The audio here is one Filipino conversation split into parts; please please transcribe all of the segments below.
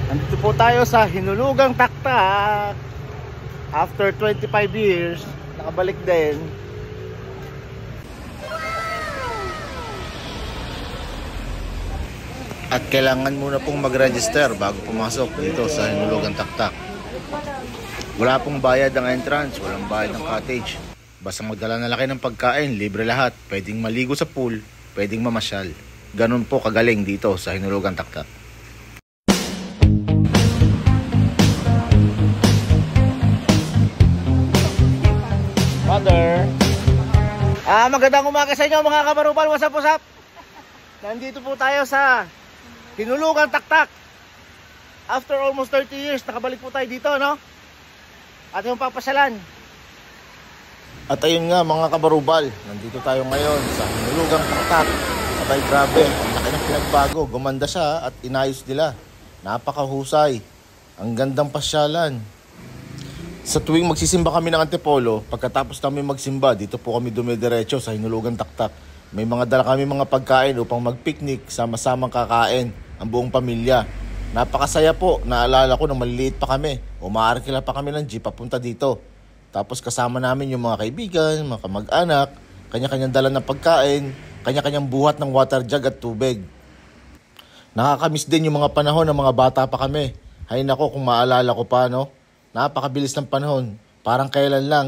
Andito po tayo sa Hinulugang Taktak. After 25 years, nakabalik din. At kailangan muna pong mag-register bago pumasok dito sa Hinulugang Taktak. Wala pong bayad ang entrance, walang bayad ng cottage. Basta magdala na laki ng pagkain, libre lahat. Pwedeng maligo sa pool, pwedeng mamasyal. Ganun po kagaling dito sa Hinulugang Taktak. Mother. Magandang umaga sa inyo mga kabarubal. What's up? Nandito po tayo sa Hinulugang Taktak. After almost 30 years, nakabalik po tayo dito, no? At yung papasyalan. At ayun nga mga kabarubal, nandito tayo ngayon sa Hinulugang Taktak. Sabay grabe, ang laki ng pinagbago. Gumanda siya at inayos nila. Napakahusay. Ang gandang pasyalan. Sa tuwing magsisimba kami ng Antipolo, pagkatapos namin magsimba, dito po kami dumidiretso sa Hinulugang Taktak. May mga dala kami mga pagkain upang mag-picnic, sama-samang kakain ang buong pamilya. Napakasaya po, naalala ko na maliliit pa kami. Umaarkila pa kami ng jeep papunta dito. Tapos kasama namin yung mga kaibigan, mga kamag-anak, kanya-kanyang dala ng pagkain, kanya-kanyang buhat ng water jug at tubig. Nakakamiss din yung mga panahon ng mga bata pa kami. Hay nako kung maalala ko pa, no? Napakabilis ng panahon, parang kailan lang.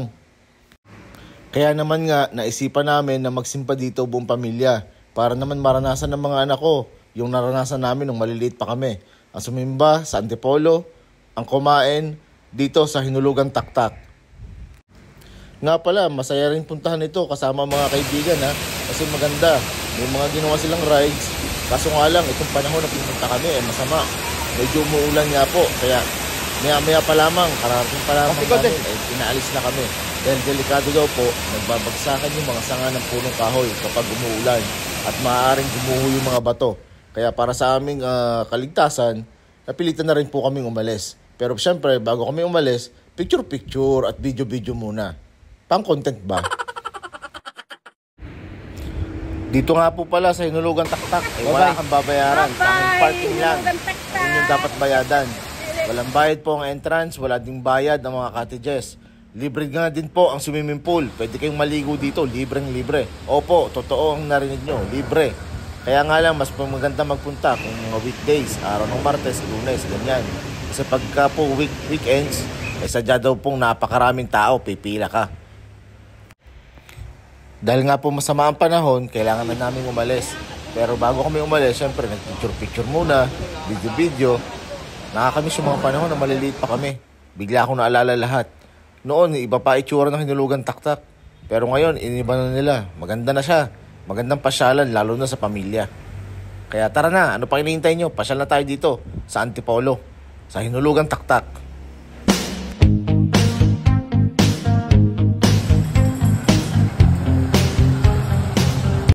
Kaya naman nga, naisipan namin na magsimpa dito buong pamilya para naman maranasan ng mga anak ko yung naranasan namin nung maliliit pa kami. Ang sumimba sa Antipolo, ang kumain dito sa Hinulugang Taktak. Nga pala, masaya rin puntahan ito kasama mga kaibigan kasi maganda. May mga ginawa silang rides, kaso nga lang itong panahon na pumunta kami masama. Medyo umuulan nga po, kaya maya pa lamang, karating pa lamang namin, inaalis na kami. Dahil delikado daw po, nagbabagsakan yung mga sanga ng punong kahoy kapag umuulan at maaaring gumuho yung mga bato. Kaya para sa aming kaligtasan, napilitan na rin po kaming umalis. Pero syempre, bago kami umalis, picture-picture at video-video muna. Pang-content ba? Dito nga po pala sa Hinulugang Taktak, wala kang babayaran. Tanging parking lang. Yun yung dapat bayadan. Walang bayad po ang entrance, wala ding bayad ang mga cottages. Libre nga din po ang swimming pool. Pwede kayong maligo dito, libreng-libre. Opo, totoo ang narinig nyo, libre. Kaya nga lang, mas maganda magpunta kung mga weekdays, araw ng Martes, Lunes, ganyan. Kasi pagka po weekends, sadya daw pong napakaraming tao, pipila ka. Dahil nga po masama ang panahon, kailangan na namin umalis. Pero bago kami umalis, syempre nag-picture-picture muna, video-video. Nakakamiss yung mga panahon na maliliit pa kami. Bigla akong naalala lahat. Noon, iba pa itsura ng Hinulugang Taktak. Pero ngayon, iniba na nila. Maganda na siya. Magandang pasyalan, lalo na sa pamilya. Kaya tara na, ano pa hinihintay nyo? Pasyal na tayo dito sa Antipolo, sa Hinulugang Taktak.